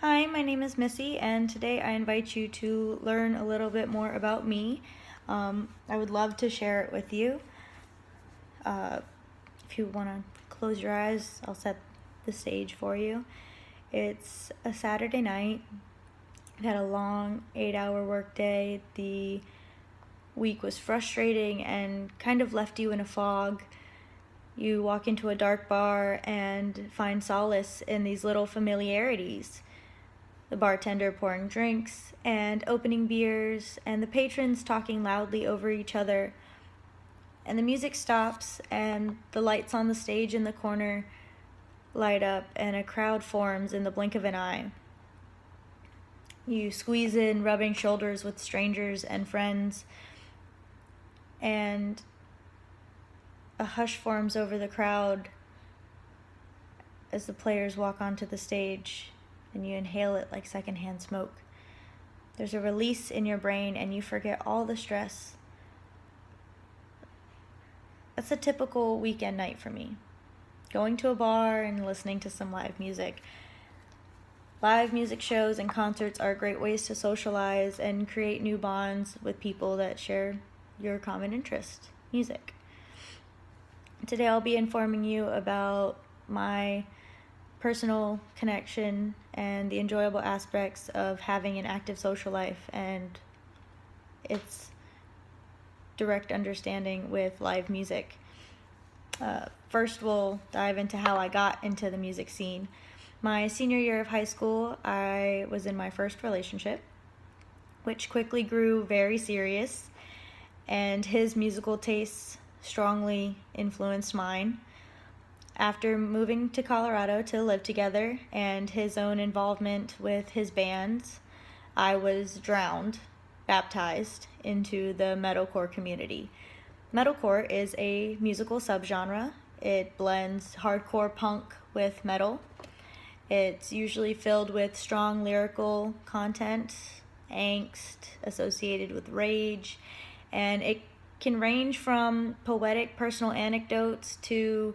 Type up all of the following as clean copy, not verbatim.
Hi, my name is Missy, and today I invite you to learn a little bit more about me. I would love to share it with you. Uh, if you want to close your eyes, I'll set the stage for you. It's a Saturday night. I've had a long 8-hour workday. The week was frustrating and kind of left you in a fog. You walk into a dark bar and find solace in these little familiarities. The bartender pouring drinks and opening beers, and the patrons talking loudly over each other. And the music stops, and the lights on the stage in the corner light up, and a crowd forms in the blink of an eye. You squeeze in, rubbing shoulders with strangers and friends, and a hush forms over the crowd as the players walk onto the stage, and you inhale it like secondhand smoke. There's a release in your brain, and you forget all the stress. That's a typical weekend night for me. Going to a bar and listening to some live music. Live music shows and concerts are great ways to socialize and create new bonds with people that share your common interest, music. Today I'll be informing you about my personal connection and the enjoyable aspects of having an active social life and its direct understanding with live music. First, we'll dive into how I got into the music scene. My senior year of high school, I was in my first relationship, which quickly grew very serious, and his musical tastes strongly influenced mine. After moving to Colorado to live together and his own involvement with his bands, I was baptized into the metalcore community. Metalcore is a musical subgenre. It blends hardcore punk with metal. It's usually filled with strong lyrical content, angst associated with rage, and it can range from poetic personal anecdotes to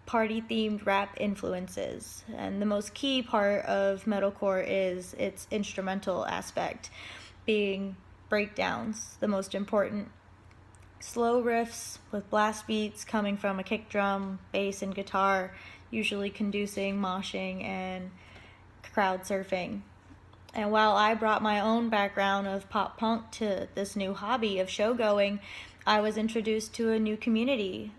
party-themed rap influences. And the most key part of metalcore is its instrumental aspect, being breakdowns, the most important. Slow riffs with blast beats coming from a kick drum, bass, and guitar, usually conducing moshing and crowd surfing. And while I brought my own background of pop punk to this new hobby of show going, I was introduced to a new community,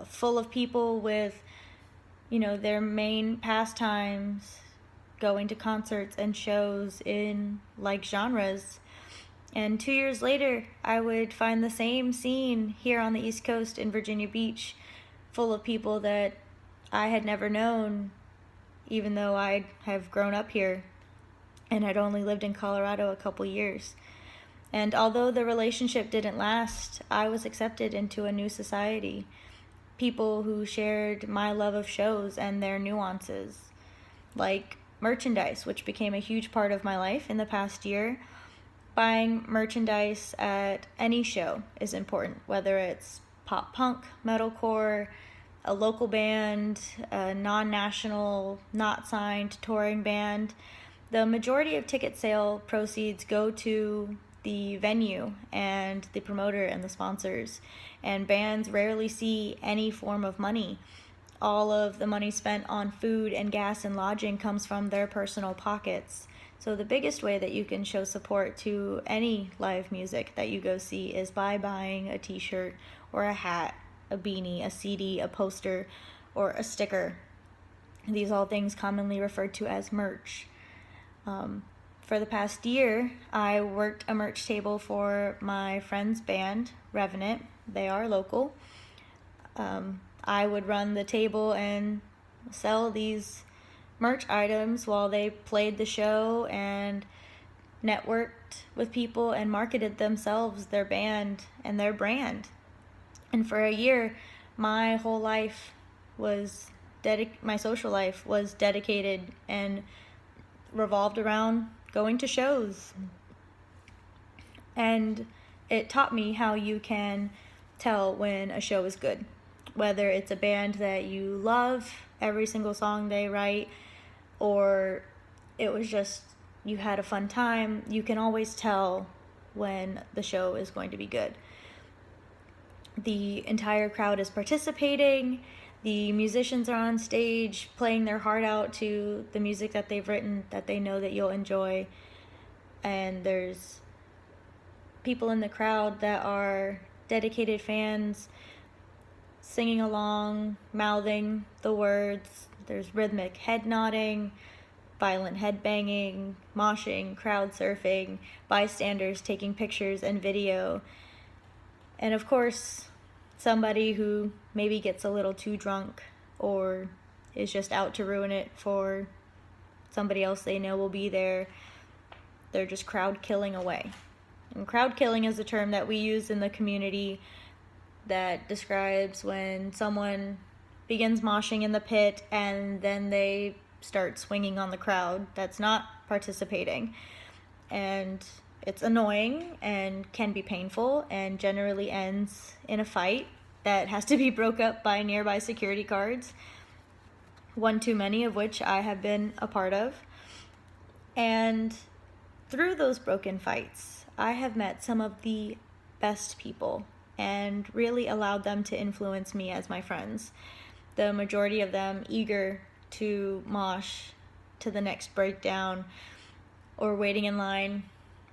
full of people with, their main pastimes, going to concerts and shows in like genres. And 2 years later, I would find the same scene here on the East Coast in Virginia Beach, full of people that I had never known, even though I have grown up here and had only lived in Colorado a couple years. And although the relationship didn't last, I was accepted into a new society. People who shared my love of shows and their nuances, like merchandise, which became a huge part of my life in the past year. Buying merchandise at any show is important, whether it's pop punk, metalcore, a local band, a non-national, not signed touring band. The majority of ticket sale proceeds go to the venue and the promoter and the sponsors, and bands rarely see any form of money. All of the money spent on food and gas and lodging comes from their personal pockets. So the biggest way that you can show support to any live music that you go see is by buying a t-shirt or a hat, a beanie, a CD, a poster, or a sticker. These all things commonly referred to as merch. For the past year, I worked a merch table for my friend's band, Revenant. They are local. I would run the table and sell these merch items while they played the show and networked with people and marketed themselves, their band, and their brand. And for a year, my whole life was my social life was dedicated and revolved around going to shows. And it taught me how you can tell when a show is good, whether it's a band that you love, every single song they write, or it was just you had a fun time. You can always tell when the show is going to be good. The entire crowd is participating. The musicians are on stage playing their heart out to the music that they've written that they know that you'll enjoy. And there's people in the crowd that are dedicated fans singing along, mouthing the words. There's rhythmic head nodding, violent head banging, moshing, crowd surfing, bystanders taking pictures and video. And of course, somebody who maybe gets a little too drunk or is just out to ruin it for somebody else they know will be there. They're just crowd killing away. And crowd killing is a term that we use in the community that describes when someone begins moshing in the pit and then they start swinging on the crowd that's not participating. And it's annoying and can be painful and generally ends in a fight that has to be broke up by nearby security guards, one too many of which I have been a part of. And through those broken fights, I have met some of the best people and really allowed them to influence me as my friends. The majority of them eager to mosh to the next breakdown or waiting in line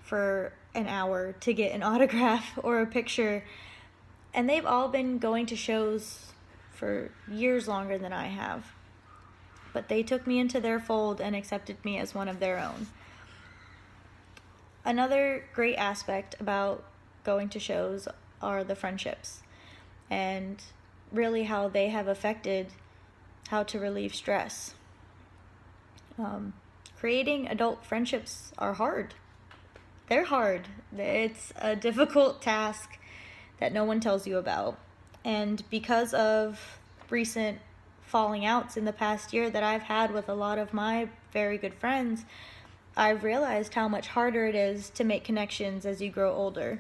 for an hour to get an autograph or a picture. And they've all been going to shows for years longer than I have. But they took me into their fold and accepted me as one of their own. Another great aspect about going to shows are the friendships and really how they have affected how to relieve stress. Creating adult friendships are hard. They're hard. It's a difficult task that no one tells you about. And because of recent falling outs in the past year that I've had with a lot of my very good friends, I've realized how much harder it is to make connections as you grow older.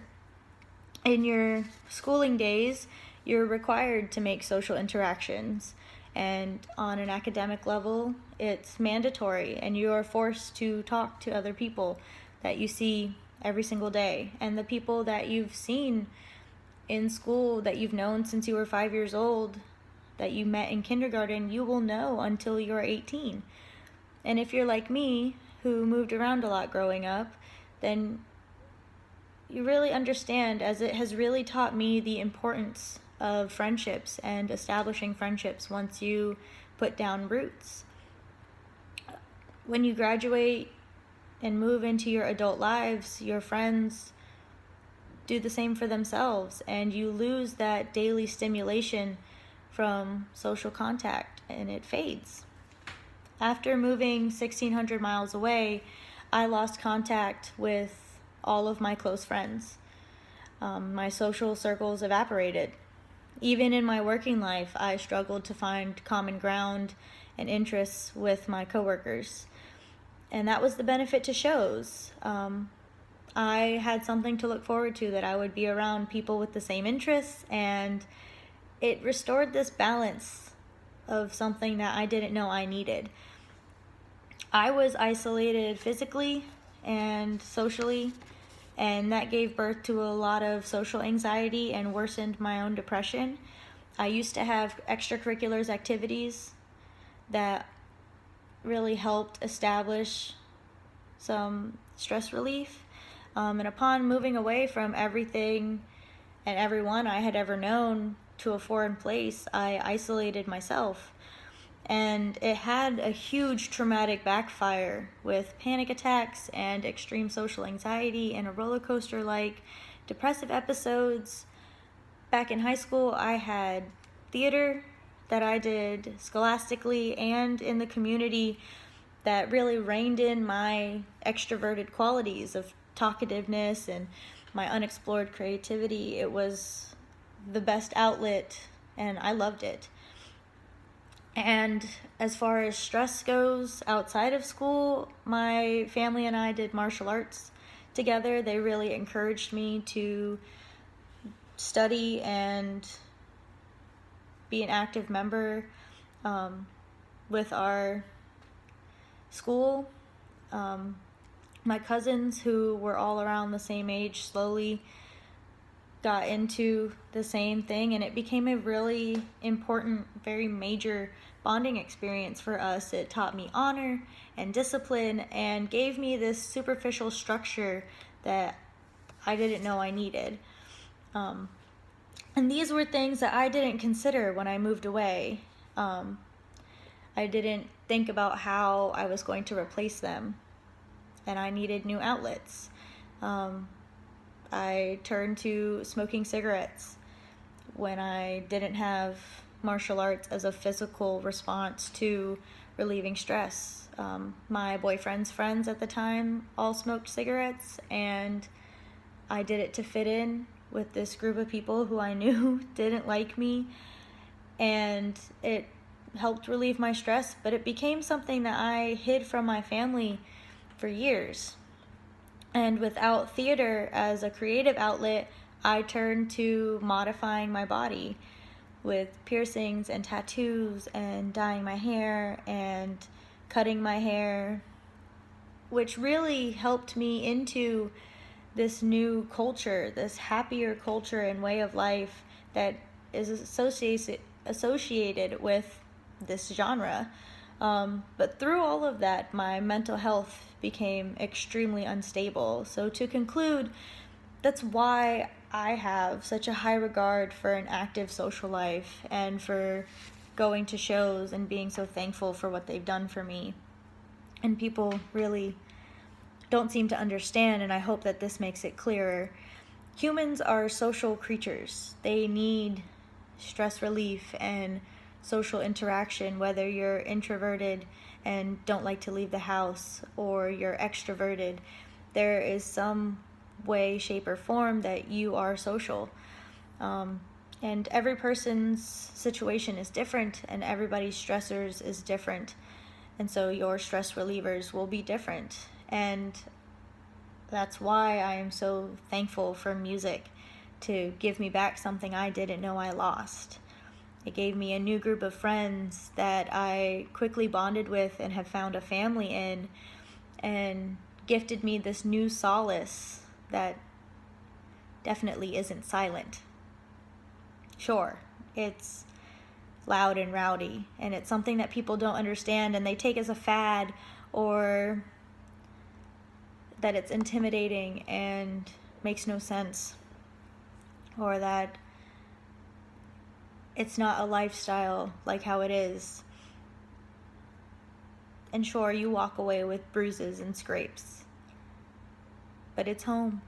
In your schooling days, you're required to make social interactions, and on an academic level, it's mandatory, and you are forced to talk to other people that you see every single day. And the people that you've seen in school, that you've known since you were 5 years old, that you met in kindergarten, you will know until you're 18. And if you're like me, who moved around a lot growing up, then you really understand, as it has really taught me the importance of friendships and establishing friendships once you put down roots. When you graduate and move into your adult lives, your friends do the same for themselves, and you lose that daily stimulation from social contact, and it fades. After moving 1,600 miles away, I lost contact with all of my close friends. My social circles evaporated. Even in my working life, I struggled to find common ground and interests with my coworkers. And that was the benefit to shows. I had something to look forward to, that I would be around people with the same interests, and it restored this balance of something that I didn't know I needed. I was isolated physically and socially, and that gave birth to a lot of social anxiety and worsened my own depression. I used to have extracurriculars activities that really helped establish some stress relief. And upon moving away from everything and everyone I had ever known to a foreign place, I isolated myself. And it had a huge traumatic backfire with panic attacks and extreme social anxiety and a roller coaster like depressive episodes. Back in high school, I had theater that I did scholastically and in the community that really reined in my extroverted qualities of talkativeness and my unexplored creativity. It was the best outlet, and I loved it. And as far as stress goes outside of school, my family and I did martial arts together. They really encouraged me to study and be an active member with our school. My cousins, who were all around the same age, slowly got into the same thing, and it became a really important, very major bonding experience for us. It taught me honor and discipline and gave me this superficial structure that I didn't know I needed. And these were things that I didn't consider when I moved away. I didn't think about how I was going to replace them, and I needed new outlets. I turned to smoking cigarettes when I didn't have martial arts as a physical response to relieving stress. My boyfriend's friends at the time all smoked cigarettes, and I did it to fit in with this group of people who I knew didn't like me, and it helped relieve my stress, but it became something that I hid from my family for years. And without theater as a creative outlet, I turned to modifying my body with piercings and tattoos and dyeing my hair and cutting my hair, which really helped me into this new culture, this happier culture and way of life that is associated with this genre. But through all of that, my mental health became extremely unstable. So to conclude, that's why I have such a high regard for an active social life and for going to shows and being so thankful for what they've done for me. And people really don't seem to understand, and I hope that this makes it clearer. Humans are social creatures. They need stress relief and social interaction, whether you're introverted and don't like to leave the house or you're extroverted. There is some way, shape, or form that you are social. And every person's situation is different, and everybody's stressors is different. And so your stress relievers will be different. And that's why I am so thankful for music to give me back something I didn't know I lost. It gave me a new group of friends that I quickly bonded with and have found a family in, and gifted me this new solace that definitely isn't silent. Sure, it's loud and rowdy, and it's something that people don't understand, and they take as a fad, or that it's intimidating and makes no sense, or that it's not a lifestyle like how it is. And sure, you walk away with bruises and scrapes, but it's home.